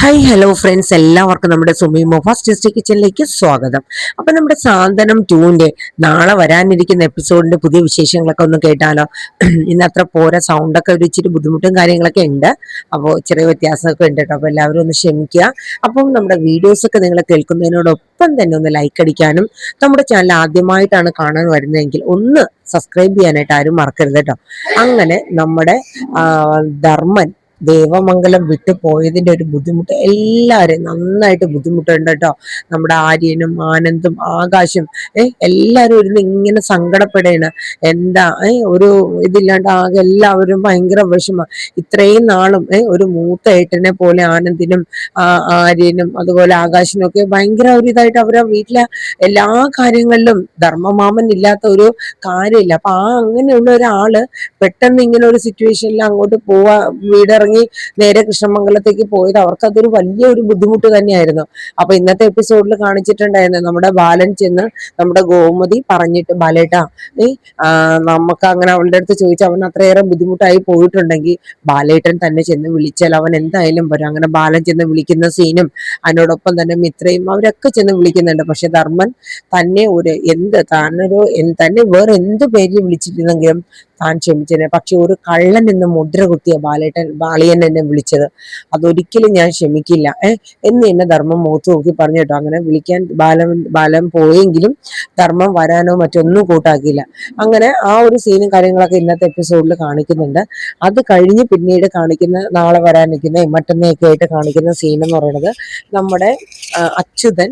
Hi hello friends, എല്ലാവർക്കും നമ്മുടെ Sumi first കിച്ചണിലേക്ക് സ്വാഗതം. അപ്പൊ നമ്മുടെ സാന്ത്വനം 2ന്റെ നാളെ വരാനിരിക്കുന്ന എപ്പിസോഡിന്റെ പുതിയ വിശേഷങ്ങളൊക്കെ ഒന്ന് കേട്ടാലോ. ഇന്ന് അത്ര പോരാ, സൗണ്ടൊക്കെ ഒരു ഇച്ചിരി ബുദ്ധിമുട്ടും കാര്യങ്ങളൊക്കെ ഉണ്ട്. അപ്പോൾ ചെറിയ വ്യത്യാസമൊക്കെ ഉണ്ട് കേട്ടോ. അപ്പൊ എല്ലാവരും ഒന്ന് ക്ഷമിക്കുക. അപ്പം നമ്മുടെ വീഡിയോസ് ഒക്കെ നിങ്ങൾ കേൾക്കുന്നതിനോടൊപ്പം തന്നെ ഒന്ന് ലൈക്ക് അടിക്കാനും, നമ്മുടെ ചാനൽ ആദ്യമായിട്ടാണ് കാണാൻ വരുന്നതെങ്കിൽ ഒന്ന് സബ്സ്ക്രൈബ് ചെയ്യാനായിട്ട് ആരും മറക്കരുത് കേട്ടോ. അങ്ങനെ നമ്മുടെ ധർമ്മൻ ദേവമംഗലം വിട്ടു പോയതിന്റെ ഒരു ബുദ്ധിമുട്ട് എല്ലാവരും നന്നായിട്ട് ബുദ്ധിമുട്ടുണ്ട് കേട്ടോ. നമ്മുടെ ആര്യനും ആനന്ദും ആകാശും എല്ലാവരും ഇരുന്ന് ഇങ്ങനെ സങ്കടപ്പെടേണ്. എന്താ ഒരു ഇതില്ലാണ്ട് ആകെ എല്ലാവരും ഭയങ്കര വിഷമം. ഇത്രയും നാളും ഒരു മൂത്ത ഏട്ടനെ പോലെ ആനന്ദിനും ആര്യനും അതുപോലെ ആകാശിനും ഒക്കെ ഭയങ്കര ഒരു ഇതായിട്ട് അവരെ വീട്ടിലെ എല്ലാ കാര്യങ്ങളിലും ധർമ്മമാമൻ ഇല്ലാത്ത ഒരു കാര്യമില്ല. അപ്പൊ അങ്ങനെയുള്ള ഒരാള് പെട്ടെന്ന് ഇങ്ങനെ ഒരു സിറ്റുവേഷനിൽ അങ്ങോട്ട് പോവാ, വീടിറങ്ങി നേരെ കൃഷ്ണമംഗലത്തേക്ക് പോയത് അവർക്ക് അതൊരു വലിയൊരു ബുദ്ധിമുട്ട് തന്നെയായിരുന്നു. അപ്പൊ ഇന്നത്തെ എപ്പിസോഡിൽ കാണിച്ചിട്ടുണ്ടായിരുന്നു നമ്മുടെ ബാലൻ ചെന്ന് നമ്മുടെ ഗോമതി പറഞ്ഞിട്ട്, ബാലേട്ടാ നമുക്ക് അങ്ങനെ അവളുടെ അടുത്ത് ചോദിച്ചു, അവൻ അത്രയേറെ ബുദ്ധിമുട്ടായി പോയിട്ടുണ്ടെങ്കിൽ ബാലേട്ടൻ തന്നെ ചെന്ന് വിളിച്ചാൽ അവൻ എന്തായാലും വരും. അങ്ങനെ ബാലൻ ചെന്ന് വിളിക്കുന്ന സീനും അതിനോടൊപ്പം തന്നെ മിത്രയും അവരൊക്കെ ചെന്ന് വിളിക്കുന്നുണ്ട്. പക്ഷെ ധർമ്മൻ തന്നെ തന്നെ വേറെ എന്ത് പേരിൽ വിളിച്ചിരുന്നെങ്കിലും താൻ ക്ഷമിച്ചതിനെ. പക്ഷെ ഒരു കള്ളൻ എന്ന് മുദ്ര കുത്തിയ ബാളിയൻ എന്നെ വിളിച്ചത്, അതൊരിക്കലും ഞാൻ ക്ഷമിക്കില്ല എന്ന് എന്നെ ധർമ്മം മുഖത്ത് നോക്കി പറഞ്ഞു കേട്ടോ. അങ്ങനെ വിളിക്കാൻ ബാലൻ പോയെങ്കിലും ധർമ്മം വരാനോ മറ്റൊന്നും കൂട്ടാക്കിയില്ല. അങ്ങനെ ആ ഒരു സീനും കാര്യങ്ങളൊക്കെ ഇന്നത്തെ എപ്പിസോഡിൽ കാണിക്കുന്നുണ്ട്. അത് കഴിഞ്ഞ് പിന്നീട് കാണിക്കുന്ന, നാളെ വരാൻ നിൽക്കുന്ന മറ്റന്നൊക്കെ ആയിട്ട് കാണിക്കുന്ന സീൻ എന്ന് പറയുന്നത് നമ്മുടെ അച്യുതൻ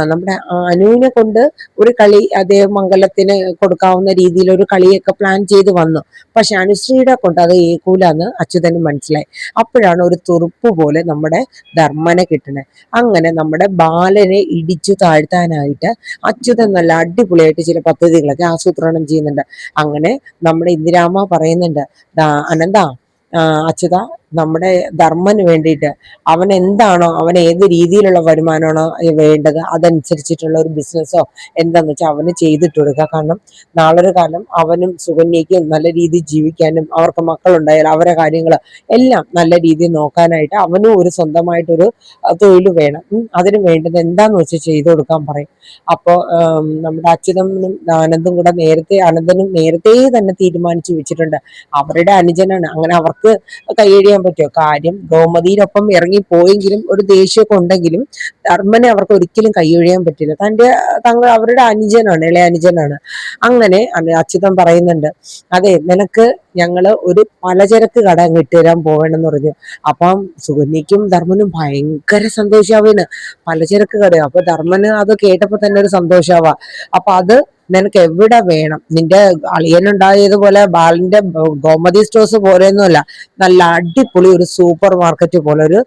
നമ്മുടെ അനുവിനെ കൊണ്ട് ഒരു കളി ദേവമംഗലത്തിന് കൊടുക്കാവുന്ന രീതിയിൽ ഒരു കളിയൊക്കെ പ്ലാൻ ചെയ്ത് വന്നു. പക്ഷെ അനുശ്രീയുടെ കൊണ്ട് അത് ഏകൂലാന്ന് അച്യുതന് മനസ്സിലായി. അപ്പോഴാണ് ഒരു തുറുപ്പ് പോലെ നമ്മുടെ ധർമ്മനെ കിട്ടുന്നത്. അങ്ങനെ നമ്മുടെ ബാലനെ ഇടിച്ചു താഴ്ത്താനായിട്ട് അച്യുതൻ നല്ല അടിപൊളിയായിട്ട് ചില പദ്ധതികളൊക്കെ ആസൂത്രണം ചെയ്യുന്നുണ്ട്. അങ്ങനെ നമ്മുടെ ഇന്ദിരാമ്മ പറയുന്നുണ്ട്, അനന്ത അച്യുത, നമ്മുടെ ധർമ്മന് വേണ്ടിയിട്ട് അവൻ എന്താണോ, അവൻ ഏത് രീതിയിലുള്ള വരുമാനമാണോ വേണ്ടത് അതനുസരിച്ചിട്ടുള്ള ഒരു ബിസിനസ്സോ എന്താന്ന് വെച്ചാൽ അവന് ചെയ്തിട്ട് കൊടുക്കുക. കാരണം നാളൊരു കാലം അവനും സുകന്യയ്ക്കും നല്ല രീതിയിൽ ജീവിക്കാനും അവർക്ക് മക്കളുണ്ടായാലും അവരെ കാര്യങ്ങൾ എല്ലാം നല്ല രീതിയിൽ നോക്കാനായിട്ട് അവനും ഒരു സ്വന്തമായിട്ടൊരു തൊഴിൽ വേണം. അതിന് വേണ്ടത് എന്താന്ന് വെച്ചാൽ ചെയ്തു കൊടുക്കാൻ പറയും. അപ്പോ നമ്മുടെ അച്യുതനും ആനന്ദും കൂടെ അനന്തനും നേരത്തെ തന്നെ തീരുമാനിച്ചു വെച്ചിട്ടുണ്ട്. അവരുടെ അനുജനാണ്, അങ്ങനെ അവർക്ക് കൈയഴിയാൻ പറ്റുമോ? കാര്യം ഗോമതിയിലൊപ്പം ഇറങ്ങിപ്പോയെങ്കിലും ഒരു ദേഷ്യമൊക്കെ ഉണ്ടെങ്കിലും ധർമ്മനെ അവർക്ക് ഒരിക്കലും കൈയൊഴിയാൻ പറ്റില്ല. അവരുടെ അനുജനാണ്, ഇളയ അനുജനാണ്. അങ്ങനെ അച്യുതൻ പറയുന്നുണ്ട്, അതെ നിനക്ക് ഞങ്ങള് ഒരു പലചരക്ക് കട ഇട്ടുതരാൻ പോകണമെന്ന് പറഞ്ഞു. അപ്പം സുകന്യക്കും ധർമ്മനും ഭയങ്കര സന്തോഷാവാണ്, പലചരക്ക് കട. അപ്പൊ ധർമ്മന് അത് കേട്ടപ്പോ തന്നെ ഒരു സന്തോഷാവാ. അപ്പൊ അത് നിനക്ക് എവിടെ വേണം? നിന്റെ അളിയനുണ്ടായതുപോലെ ബാലന്റെ ഗോമതി സ്റ്റോഴ്സ് പോലെയൊന്നുമല്ല, നല്ല അടിപൊളി ഒരു സൂപ്പർ മാർക്കറ്റ് പോലെ ഒരു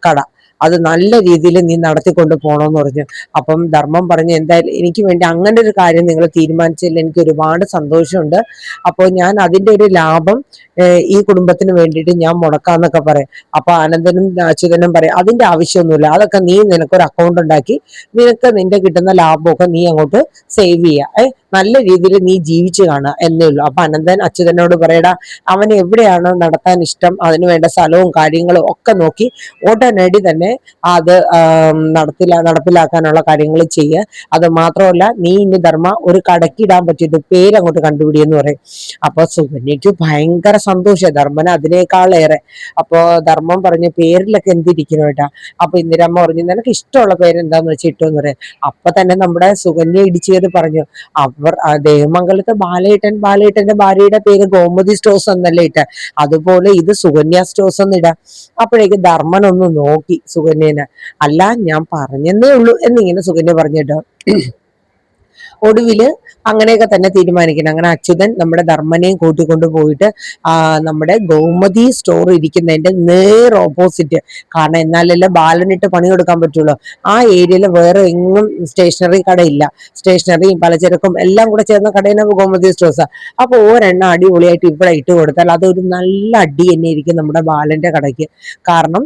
കട, അത് നല്ല രീതിയിൽ നീ നടത്തിക്കൊണ്ട് പോകണമെന്ന് പറഞ്ഞു. അപ്പം ധർമ്മം പറഞ്ഞു, എന്തായാലും എനിക്ക് വേണ്ടി അങ്ങനെ ഒരു കാര്യം നിങ്ങൾ തീരുമാനിച്ചതിൽ എനിക്ക് ഒരുപാട് സന്തോഷമുണ്ട്. അപ്പോൾ ഞാൻ അതിന്റെ ഒരു ലാഭം ഈ കുടുംബത്തിന് വേണ്ടിയിട്ട് ഞാൻ മുടക്കാന്നൊക്കെ പറയും. അപ്പൊ ആനന്ദനും അച്യുതനും പറയും, അതിന്റെ ആവശ്യമൊന്നുമില്ല, അതൊക്കെ നീ നിനക്കൊരു അക്കൗണ്ട് ഉണ്ടാക്കി നിനക്ക് നിന്റെ കിട്ടുന്ന ലാഭമൊക്കെ നീ അങ്ങോട്ട് സേവ് ചെയ്യുക, നല്ല രീതിയിൽ നീ ജീവിച്ചു കാണുക എന്നേ ഉള്ളൂ. അപ്പൊ അനന്തൻ അച്യുതനോട് പറയടാ, അവൻ എവിടെയാണോ നടത്താൻ ഇഷ്ടം അതിന് വേണ്ട സ്ഥലവും കാര്യങ്ങളും ഒക്കെ നോക്കി ഉടനടി തന്നെ അത് നടപ്പിലാക്കാനുള്ള കാര്യങ്ങൾ ചെയ്യുക. അത് മാത്രമല്ല, നീ ഇനി ധർമ്മ ഒരു കടക്കിടാൻ പറ്റിയത് പേരങ്ങോട്ട് കണ്ടുപിടിയെന്ന് പറയും. അപ്പൊ സുകന്യക്ക് ഭയങ്കര സന്തോഷം, ധർമ്മന് അതിനേക്കാളേറെ. അപ്പൊ ധർമ്മം പറഞ്ഞു, പേരിലൊക്കെ എന്തിരിക്കുന്നു കേട്ടാ. അപ്പൊ ഇന്ദിരമ്മ പറഞ്ഞു, നിനക്ക് ഇഷ്ടമുള്ള പേര് എന്താന്ന് വെച്ചാൽ ഇട്ടോന്ന് പറയാം. അപ്പൊ തന്നെ നമ്മുടെ സുകന്യ ഇടിച്ചത് പറഞ്ഞു, അവർ ദേവമംഗലത്ത് ബാലേട്ടന്റെ ഭാര്യയുടെ പേര് ഗോമതി സ്റ്റോഴ്സ് എന്നല്ലേ ഇട്ട, അതുപോലെ ഇത് സുകന്യ സ്റ്റോഴ്സ് എന്നിടാം. അപ്പോഴേക്ക് ധർമ്മൻ ഒന്ന് നോക്കി സുകന്യനെ, അല്ല ഞാൻ പറഞ്ഞെന്നേ ഉള്ളൂ എന്നിങ്ങനെ സുകന്യ പറഞ്ഞിട്ടോ. ഒടുവില് അങ്ങനെയൊക്കെ തന്നെ തീരുമാനിക്കണം. അങ്ങനെ അച്യുതൻ നമ്മുടെ ധർമ്മനെയും കൂട്ടിക്കൊണ്ട് പോയിട്ട് നമ്മുടെ ഗോമതി സ്റ്റോർ ഇരിക്കുന്നതിന്റെ നേർ ഓപ്പോസിറ്റ്, കാരണം എന്നാലല്ലേ ബാലനിട്ട് പണി കൊടുക്കാൻ പറ്റുള്ളൂ, ആ ഏരിയയിൽ വേറെ എങ്ങും സ്റ്റേഷനറി കടയില്ല. സ്റ്റേഷനറിയും പലചരക്കും എല്ലാം കൂടെ ചേർന്ന കടയാണ് ഗോമതി സ്റ്റോഴ്സ്. അപ്പൊ ഒരെണ്ണം അടിപൊളിയായിട്ട് ഇവിടെ ഇട്ട് കൊടുത്താൽ അതൊരു നല്ല അടി തന്നെ ഇരിക്കും നമ്മുടെ ബാലന്റെ കടയ്ക്ക്. കാരണം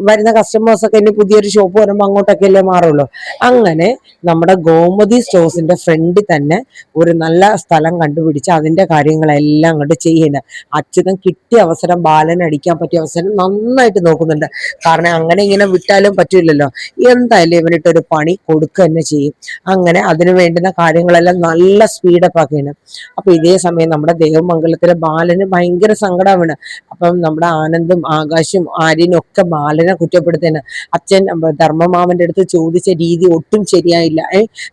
വരുന്ന കസ്റ്റമേഴ്സ് ഒക്കെ ഇനി പുതിയൊരു ഷോപ്പ് വരുമ്പോൾ അങ്ങോട്ടൊക്കെ അല്ലേ മാറുള്ളൂ. അങ്ങനെ നമ്മുടെ ഗോമതി സ്റ്റോഴ്സിന്റെ ഫ്രണ്ടിൽ തന്നെ ഒരു നല്ല സ്ഥലം കണ്ടുപിടിച്ച് അതിന്റെ കാര്യങ്ങളെല്ലാം അങ്ങോട്ട് ചെയ്യുന്നത്. അച്യുതൻ കിട്ടിയ അവസരം, ബാലൻ അടിക്കാൻ പറ്റിയ അവസരം നന്നായിട്ട് നോക്കുന്നുണ്ട്. കാരണം അങ്ങനെ ഇങ്ങനെ വിട്ടാലും പറ്റില്ലല്ലോ, എന്തായാലും ഇവനിട്ടൊരു പണി കൊടുക്കുക തന്നെ ചെയ്യും. അങ്ങനെ അതിനു വേണ്ടുന്ന കാര്യങ്ങളെല്ലാം നല്ല സ്പീഡപ്പ് ആക്കിയാണ്. അപ്പൊ ഇതേ സമയം നമ്മുടെ ദേവമംഗലത്തിലെ ബാലന് ഭയങ്കര സങ്കടമാണ്. അപ്പം നമ്മുടെ ആനന്ദും ആകാശും ആര്യനും ഒക്കെ ബാലനെ കുറ്റപ്പെടുത്തുന്നത്. അച്ഛൻ ധർമ്മമാമന്റെ അടുത്ത് ചോദിച്ച രീതി ഒട്ടും ശരിയായില്ല.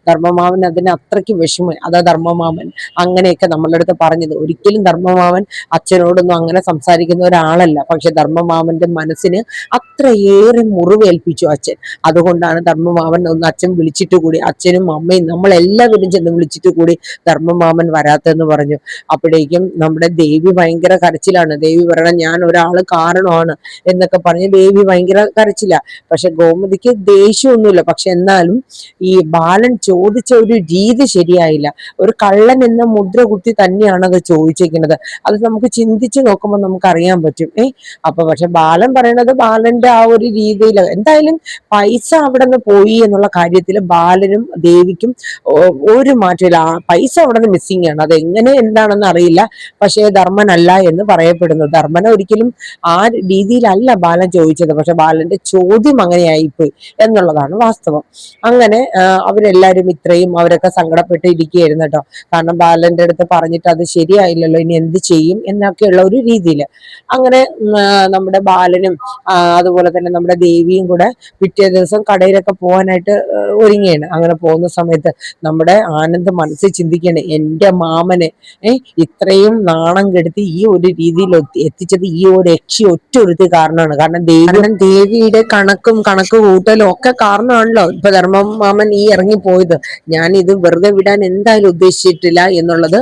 ധർമ്മമാമൻ അതിന് അത്രയ്ക്ക് വിഷമം. അതാ ധർമ്മമാമൻ അങ്ങനെയൊക്കെ നമ്മളുടെ അടുത്ത് പറഞ്ഞത്. ഒരിക്കലും ധർമ്മമാമൻ അച്ഛനോടൊന്നും അങ്ങനെ സംസാരിക്കുന്ന ഒരാളല്ല. പക്ഷെ ധർമ്മമാമന്റെ മനസ്സിന് അത്രയേറെ മുറിവേൽപ്പിച്ചു അച്ഛൻ. അതുകൊണ്ടാണ് ധർമ്മമാമൻ ഒന്ന് അച്ഛൻ വിളിച്ചിട്ട് കൂടി, അച്ഛനും അമ്മയും നമ്മളെല്ലാവരും ചെന്ന് വിളിച്ചിട്ട് കൂടി ധർമ്മമാമൻ വരാത്തെന്ന് പറഞ്ഞു. അപ്പോഴേക്കും നമ്മുടെ ദേവി ഭയങ്കര കരച്ചിലാണ്. ദേവി പറയണം, ഞാൻ ഒരാള് കാരണമാണ് എന്നൊക്കെ പറഞ്ഞ് ദേവി ഭയങ്കര കരച്ചില്ല. പക്ഷെ ഗോമതിക്ക് ദേഷ്യമൊന്നുമില്ല. പക്ഷെ എന്നാലും ഈ ബാലൻ ചോദിച്ച ഒരു രീതി ശരിയായില്ല. ഒരു കള്ളൻ എന്ന മുദ്ര കുത്തി തന്നെയാണ് അത് ചോദിച്ചിരിക്കുന്നത്. അത് നമുക്ക് ചിന്തിച്ചു നോക്കുമ്പോൾ നമുക്ക് അറിയാൻ പറ്റും. അപ്പൊ പക്ഷെ ബാലൻ പറയണത് ബാലന്റെ ആ ഒരു രീതിയിൽ എന്തായാലും പൈസ അവിടെ നിന്ന് പോയി എന്നുള്ള കാര്യത്തിൽ ബാലനും ദേവിക്കും ഒരു മാറ്റമില്ല. ആ പൈസ അവിടെ നിന്ന് മിസ്സിംഗ് ആണ്. അത് എങ്ങനെ എന്താണെന്ന് അറിയില്ല. പക്ഷേ ധർമ്മനല്ല എന്ന് പറയപ്പെടുന്നു. ധർമ്മന ഒരിക്കലും ആ രീതിയിലല്ല ബാലൻ ചോദിച്ചത്. പക്ഷെ ബാലന്റെ ചോദ്യം അങ്ങനെയായിപ്പോയി എന്നുള്ളതാണ് വാസ്തവം. അങ്ങനെ അവരെല്ലാരും ഇത്രയും അവരൊക്കെ സങ്കടപ്പെട്ട് ഇരിക്കുകയായിരുന്നു കേട്ടോ. കാരണം ബാലന്റെ അടുത്ത് പറഞ്ഞിട്ട് അത് ശരിയായില്ലല്ലോ, ഇനി എന്ത് ചെയ്യും എന്നൊക്കെയുള്ള ഒരു രീതിയിൽ. അങ്ങനെ നമ്മുടെ ബാലനും അതുപോലെ തന്നെ നമ്മുടെ ദേവിയും കൂടെ പിറ്റേ ദിവസം കടയിലൊക്കെ പോകാനായിട്ട് ഒരുങ്ങിയാണ്. അങ്ങനെ പോകുന്ന സമയത്ത് നമ്മുടെ ആനന്ദ് മനസ്സിൽ ചിന്തിക്കുകയാണ്, എന്റെ മാമനെ ഇത്രയും നാണം കെടുത്തി ഈ ഒരു രീതിയിൽ എത്തിച്ചത് ഈ ഒരു യക്ഷി ഒറ്റ ഒരുത്തി കാരണമാണ്. കാരണം ദേവിയുടെ കണക്ക് കൂട്ടലും ഒക്കെ കാരണമാണല്ലോ ഇപ്പൊ ധർമ്മമാമൻ ഈ ഇറങ്ങിപ്പോയത്. ഞാൻ ഇത് വെറുതെ വിടാൻ എന്തായാലും ഉദ്ദേശിച്ചിട്ടില്ല എന്നുള്ളത്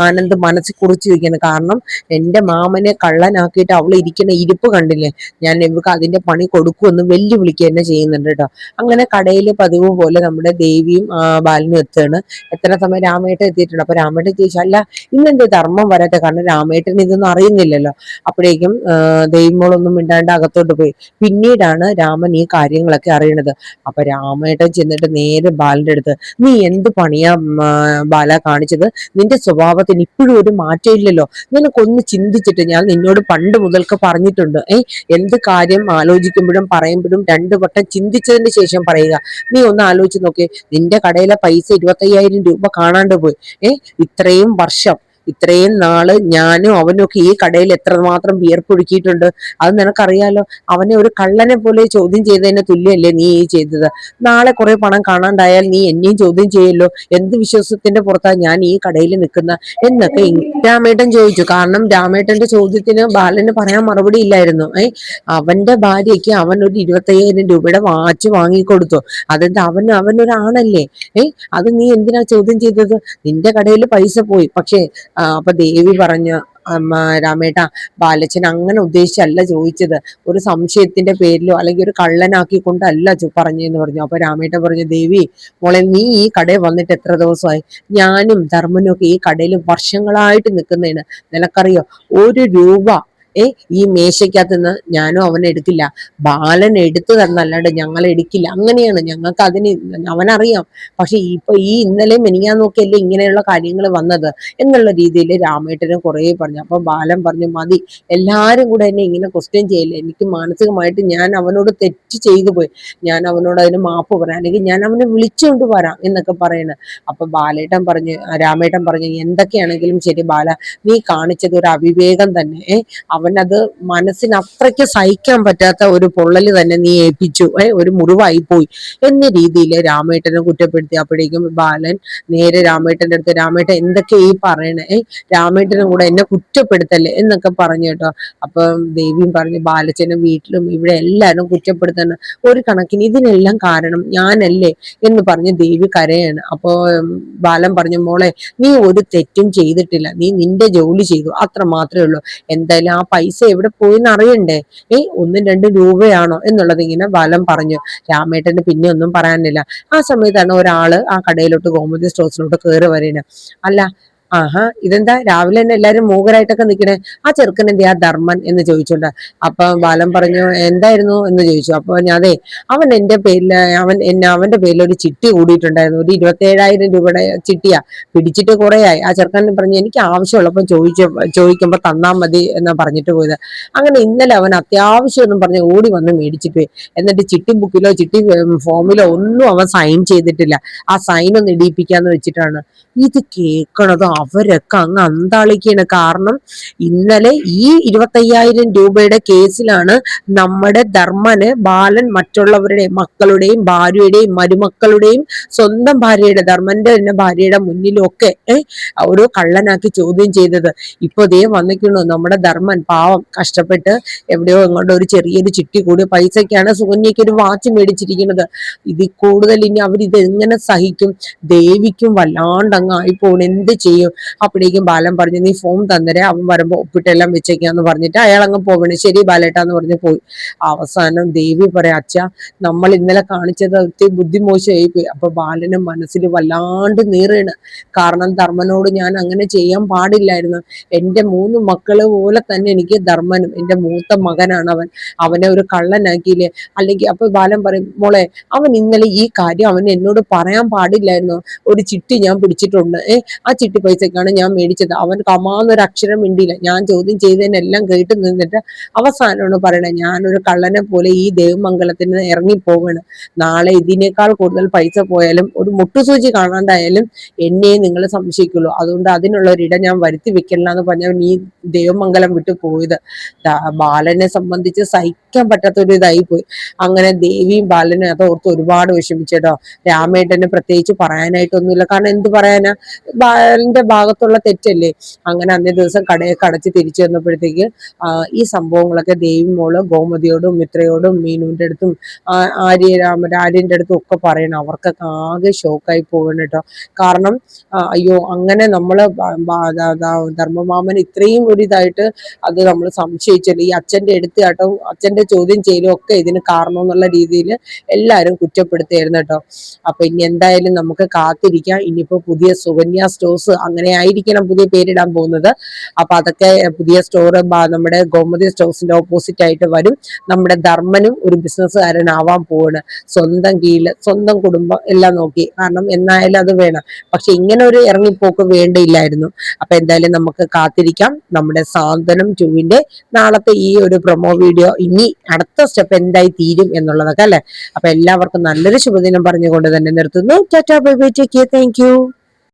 ആനന്ദ് മനസ്സിൽ കുറിച്ച് വെക്കുന്നു. കാരണം എന്റെ മാമനെ കള്ളനാക്കിയിട്ട് അവൾ ഇരിക്കുന്ന ഇരിപ്പ് കണ്ടില്ലേ, ഞാൻ ഇവക്ക് അതിന്റെ പണി കൊടുക്കുമെന്ന് വെല്ലുവിളിക്കുക തന്നെ ചെയ്യുന്നുണ്ട് കേട്ടോ. അങ്ങനെ കടയിൽ പതിവ് പോലെ നമ്മുടെ ദേവിയും ബാലനും എത്തുകയാണ്. എത്ര സമയം രാമേട്ടൻ എത്തിയിട്ടുണ്ട്. അപ്പൊ രാമേട്ടൻ ചോദിച്ചു, അല്ല ഇന്നെന്ത് ധർമ്മം വരാത്ത? കാരണം രാമേട്ടൻ ഇതൊന്നും അറിയുന്നില്ലല്ലോ. അപ്പോഴേക്കും ദൈവമോളൊന്നും മിണ്ടാണ്ട് അകത്തോട്ട് പോയി. പിന്നീടാണ് രാമൻ ഈ കാര്യങ്ങളൊക്കെ അറിയണത്. അപ്പൊ രാമേട്ടൻ ചെന്നിട്ട് നേരെ ബാലന്റെ അടുത്ത്, നീ എന്ത് പണിയാ ബാല കാണിച്ചത്? നിന്റെ സ്വഭാവത്തിന് ഇപ്പോഴും ഒരു മാറ്റം ഇല്ലല്ലോ. നിനക്കൊന്ന് ചിന്തിച്ചിട്ട്, ഞാൻ നിന്നോട് പണ്ട് മുതൽക്ക് പറഞ്ഞിട്ടുണ്ട്, എന്ത് കാര്യം ആലോചിക്കുമ്പോഴും പറയുമ്പോഴും 2 വട്ടം ചിന്തിച്ചതിന് ശേഷം പറയുക. നീ ഒന്ന് ആലോചിച്ച് നോക്കി, നിന്റെ കടയിലെ പൈസ 25,000 രൂപ കാണാണ്ട് പോയി. ഇത്രയും വർഷം, ഇത്രയും നാള് ഞാനും അവനും ഒക്കെ ഈ കടയിൽ എത്രമാത്രം വിയർപ്പൊഴുക്കിയിട്ടുണ്ട്. അത് നിനക്കറിയാലോ. അവനെ ഒരു കള്ളനെ പോലെ ചോദ്യം ചെയ്തതിന് തുല്യല്ലേ നീ ഈ ചെയ്തത്. നാളെ കുറെ പണം കാണാണ്ടായാൽ നീ എന്നെയും ചോദ്യം ചെയ്യല്ലോ. എന്ത് വിശ്വാസത്തിന്റെ പുറത്താ ഞാൻ ഈ കടയിൽ നിൽക്കുന്ന എന്നൊക്കെ രാമേട്ടൻ ചോദിച്ചു. കാരണം രാമേട്ടന്റെ ചോദ്യത്തിന് ബാലന് പറയാൻ മറുപടി ഇല്ലായിരുന്നു. അവന്റെ ഭാര്യയ്ക്ക് അവൻ ഒരു 25,000 രൂപയുടെ വാച്ച് വാങ്ങിക്കൊടുത്തു. അതെന്താ, അവനൊരാണല്ലേ. അത് നീ എന്തിനാ ചോദ്യം ചെയ്തത്? നിന്റെ കടയിൽ പൈസ പോയി. പക്ഷേ അപ്പൊ ദേവി പറഞ്ഞു, രാമേട്ട, ബാലച്ചൻ അങ്ങനെ ഉദ്ദേശിച്ചല്ല ചോദിച്ചത്. ഒരു സംശയത്തിന്റെ പേരിലോ അല്ലെങ്കിൽ ഒരു കള്ളനാക്കിക്കൊണ്ടല്ല പറഞ്ഞെന്ന് പറഞ്ഞു. അപ്പൊ രാമേട്ടൻ പറഞ്ഞു, ദേവി മോളെ, നീ ഈ കടയിൽ വന്നിട്ട് എത്ര ദിവസമായി? ഞാനും ധർമ്മനും ഒക്കെ ഈ കടയിൽ വർഷങ്ങളായിട്ട് നിൽക്കുന്നതിന് നിനക്കറിയോ, 1 രൂപ ഈ മേശയ്ക്കകത്ത് നിന്ന് ഞാനും അവൻ എടുക്കില്ല. ബാലൻ എടുത്തു തന്നല്ലാണ്ട് ഞങ്ങൾ എടുക്കില്ല. അങ്ങനെയാണ് ഞങ്ങൾക്ക് അതിന് അവനറിയാം. പക്ഷെ ഇപ്പൊ ഈ ഇന്നലെ മെനിയാന്നൊക്കെയല്ലേ ഇങ്ങനെയുള്ള കാര്യങ്ങൾ വന്നത് എന്നുള്ള രീതിയിൽ രാമേട്ടനും കുറെ പറഞ്ഞു. അപ്പൊ ബാലൻ പറഞ്ഞു, മതി, എല്ലാരും കൂടെ എന്നെ ഇങ്ങനെ ക്വസ്റ്റ്യൻ ചെയ്യില്ല. എനിക്ക് മാനസികമായിട്ട് ഞാൻ അവനോട് തെറ്റ് ചെയ്തു പോയി. ഞാൻ അവനോട് അതിന് മാപ്പ് പറയാം, അല്ലെങ്കിൽ ഞാൻ അവനെ വിളിച്ചുകൊണ്ട് വരാം എന്നൊക്കെ പറയണ. അപ്പൊ രാമേട്ടൻ പറഞ്ഞു, എന്തൊക്കെയാണെങ്കിലും ശരി ബാല, നീ കാണിച്ചത് ഒരു അവിവേകം തന്നെ. അവനത് മനസ്സിന് അത്രയ്ക്ക് സഹിക്കാൻ പറ്റാത്ത ഒരു പൊള്ളല് തന്നെ നീ ഏൽപ്പിച്ചു. ഒരു മുറിവായി പോയി എന്ന രീതിയിൽ രാമേട്ടനെ കുറ്റപ്പെടുത്തി. അപ്പോഴേക്കും ബാലൻ നേരെ രാമേട്ടന്റെ അടുത്ത്, രാമേട്ടൻ എന്തൊക്കെ ഈ പറയണേ, രാമേട്ടനും കൂടെ എന്നെ കുറ്റപ്പെടുത്തല്ലേ എന്നൊക്കെ പറഞ്ഞു കേട്ടോ. അപ്പൊ ദേവിയും പറഞ്ഞു, ബാലച്ചനും വീട്ടിലും ഇവിടെ എല്ലാരും കുറ്റപ്പെടുത്തണം. ഒരു കണക്കിന് ഇതിനെല്ലാം കാരണം ഞാനല്ലേ എന്ന് പറഞ്ഞ് ദേവി കരയാണ്. അപ്പോ ബാലൻ പറഞ്ഞു, മോളെ, നീ ഒരു തെറ്റും ചെയ്തിട്ടില്ല. നീ നിന്റെ ജോലി ചെയ്തു, അത്ര മാത്രമേ ഉള്ളൂ. എന്തായാലും ആ പൈസ എവിടെ പോയിന്ന് അറിയണ്ടേ. 1-2 രൂപയാണോ എന്നുള്ളത് ഇങ്ങനെ ബാലൻ പറഞ്ഞു. രാമേട്ടന് പിന്നെ ഒന്നും പറയാനില്ല. ആ സമയത്താണ് ഒരാള് ആ കടയിലോട്ട്, ഗോമതി സ്റ്റോഴ്സിലോട്ട് കയറി വരേന. അല്ല, ആഹാ ഇതെന്താ രാവിലെ തന്നെ എല്ലാരും മൂകരായിട്ടൊക്കെ നിക്കണേ, ആ ചെറുക്കൻ എന്തിയാ ധർമ്മൻ എന്ന് ചോദിച്ചോണ്ട്. അപ്പൊ ബാലൻ പറഞ്ഞു എന്തായിരുന്നു എന്ന് ചോദിച്ചു. അപ്പൊ അതെ, അവൻ എന്റെ പേരിൽ അവന്റെ പേരിൽ ഒരു ചിട്ടി കൂടിയിട്ടുണ്ടായിരുന്നു, ഒരു 27,000 രൂപയുടെ ചിട്ടിയാ. പിടിച്ചിട്ട് കുറേയായി. ആ ചെറുക്കൻ പറഞ്ഞു എനിക്ക് ആവശ്യമുള്ളപ്പോൾ ചോദിക്കുമ്പോ തന്നാ മതി എന്നാ പറഞ്ഞിട്ട് പോയത്. അങ്ങനെ ഇന്നലെ അവൻ അത്യാവശ്യം എന്നും പറഞ്ഞ് ഓടി വന്ന് മേടിച്ചിട്ട് പോയി. എന്നിട്ട് ചിട്ടി ബുക്കിലോ ചിട്ടി ഫോമിലോ ഒന്നും അവൻ സൈൻ ചെയ്തിട്ടില്ല. ആ സൈൻ ഒന്ന് ഇടിയിപ്പിക്കാന്ന് വെച്ചിട്ടാണ്. ഇത് കേൾക്കണത് അവരൊക്കെ അങ്ങ് അന്താളിക്കാണ്. കാരണം ഇന്നലെ ഈ 25,000 രൂപയുടെ കേസിലാണ് നമ്മുടെ ധർമ്മന് ബാലൻ മറ്റുള്ളവരുടെയും മക്കളുടെയും ഭാര്യയുടെയും മരുമക്കളുടെയും സ്വന്തം ഭാര്യയുടെ ധർമ്മന്റെ തന്നെ ഭാര്യയുടെ മുന്നിലും ഒക്കെ ഓരോ കള്ളനാക്കി ചോദ്യം ചെയ്തത്. ഇപ്പൊ ദേ വന്നിക്കണു നമ്മുടെ ധർമ്മൻ, പാവം കഷ്ടപ്പെട്ട് എവിടെയോ ഇങ്ങോട്ട് ഒരു ചെറിയൊരു ചിട്ടി കൂടി പൈസക്കാണ് സുകന്യക്ക് ഒരു വാച്ച് മേടിച്ചിരിക്കുന്നത്. ഇതിൽ കൂടുതൽ ഇനി അവരിത് എങ്ങനെ സഹിക്കും? ദേവിക്കും വല്ലാണ്ട് അങ്ങ് ആയിപ്പോണ്, എന്ത് ചെയ്യും? അപ്പോഴേക്കും ബാലൻ പറഞ്ഞു നീ ഫോം തന്നേരെ, അവൻ വരുമ്പോ ഒപ്പിട്ടെല്ലാം വെച്ചേക്കാന്ന് പറഞ്ഞിട്ട് അയാൾ അങ്ങ് പോവണേ. ശരി ബാലേട്ടാന്ന് പറഞ്ഞ് പോയി. അവസാനം ദേവി പറയാ അച്ഛ നമ്മൾ ഇന്നലെ കാണിച്ചത് ബുദ്ധിമോശമായി പോയി. അപ്പൊ ബാലന് മനസ്സിൽ വല്ലാണ്ട് നീറാണ്. കാരണം ധർമ്മനോട് ഞാൻ അങ്ങനെ ചെയ്യാൻ പാടില്ലായിരുന്നു. എന്റെ 3 മക്കള് പോലെ തന്നെ എനിക്ക് ധർമ്മനും, എന്റെ മൂത്ത മകനാണ് അവൻ, അവനെ ഒരു കള്ളനാക്കിയില്ലേ? അല്ലെങ്കിൽ അപ്പൊ ബാലൻ പറയും മോളെ അവൻ ഇന്നലെ ഈ കാര്യം അവൻ എന്നോട് പറയാൻ പാടില്ലായിരുന്നു, ഒരു ചിട്ടി ഞാൻ പിടിച്ചിട്ടുണ്ട്, ആ ചിട്ടി പൈസക്കാണ് ഞാൻ മേടിച്ചത്. അവൻ കമാന്നൊരു അക്ഷരം മിണ്ടിയില്ല. ഞാൻ ചോദ്യം ചെയ്തതിനെല്ലാം കേട്ട് നിന്നിട്ട് അവസാനമാണ് പറയണേ ഞാനൊരു കള്ളനെ പോലെ ഈ ദേവമംഗലത്തിന് ഇറങ്ങിപ്പോവാണ്. നാളെ ഇതിനേക്കാൾ കൂടുതൽ പൈസ പോയാലും ഒരു മുട്ടുസൂചി കാണാണ്ടായാലും എന്നെ നിങ്ങൾ സംശയിക്കുള്ളൂ. അതുകൊണ്ട് അതിനുള്ള ഒരിടം ഞാൻ വരുത്തി വെക്കില്ല എന്ന് പറഞ്ഞവൻ ഈ ദേവമംഗലം വിട്ടു പോയത്. ബാലനെ സംബന്ധിച്ച് സഹിക്കാൻ പറ്റാത്തൊരു ഇതായി പോയി. അങ്ങനെ ദേവിയും ബാലനും അതോർത്ത് ഒരുപാട് വിഷമിച്ചേട്ടോ. രാമേട്ടന് പ്രത്യേകിച്ച് പറയാനായിട്ടൊന്നുമില്ല. കാരണം എന്ത് പറയാനാ, ബാലന്റെ ഭാഗത്തുള്ള തെറ്റല്ലേ. അങ്ങനെ അന്നേ ദിവസം കടയൊക്കെ അടച്ച് തിരിച്ചു വന്നപ്പോഴത്തേക്ക് ഈ സംഭവങ്ങളൊക്കെ ദേവി മോള് ഗോമതിയോടും മിത്രയോടും മീനുവിന്റെ അടുത്തും ആര്യന്റെ അടുത്തും ഒക്കെ പറയണം. അവർക്കൊക്കെ ആകെ ഷോക്കായി പോകണം കേട്ടോ. കാരണം അയ്യോ അങ്ങനെ നമ്മള് ധർമ്മമാമൻ ഇത്രയും ഒരു ഇതായിട്ട് അത് നമ്മൾ സംശയിച്ചല്ലോ. ഈ അച്ഛന്റെ എടുത്തുകാട്ടവും അച്ഛന്റെ ചോദ്യം ചെയ്യലും ഒക്കെ ഇതിന് കാരണം എന്നുള്ള രീതിയിൽ എല്ലാവരും കുറ്റപ്പെടുത്തിയായിരുന്നു കേട്ടോ. അപ്പൊ ഇനി എന്തായാലും നമുക്ക് കാത്തിരിക്കാം. ഇനിയിപ്പോ പുതിയ സുകന്യ സ്റ്റോഴ്സ് അങ്ങനെ ആയിരിക്കണം പുതിയ പേരിടാൻ പോകുന്നത്. അപ്പൊ അതൊക്കെ പുതിയ സ്റ്റോർ നമ്മുടെ ഗോമതി സ്റ്റോഴ്സിന്റെ ഓപ്പോസിറ്റ് ആയിട്ട് വരും. നമ്മുടെ ധർമ്മനും ഒരു ബിസിനസ്സുകാരനാവാൻ പോവാണ്. സ്വന്തം കീഴില് സ്വന്തം കുടുംബം എല്ലാം നോക്കി. കാരണം എന്നായാലും അത് വേണം. പക്ഷെ ഇങ്ങനെ ഒരു ഇറങ്ങിപ്പോക്ക് വേണ്ടിയില്ലായിരുന്നു. അപ്പൊ എന്തായാലും നമുക്ക് കാത്തിരിക്കാം നമ്മുടെ സാന്ത്വനം 2 നാളത്തെ ഈ ഒരു പ്രൊമോ വീഡിയോ. ഇനി അടുത്ത സ്റ്റെപ്പ് എന്തായി തീരും എന്നുള്ളതൊക്കെ അല്ലെ. അപ്പൊ എല്ലാവർക്കും നല്ലൊരു ശുഭദിനം പറഞ്ഞുകൊണ്ട് തന്നെ നിർത്തുന്നു. Tata bye bye, take care, thank you.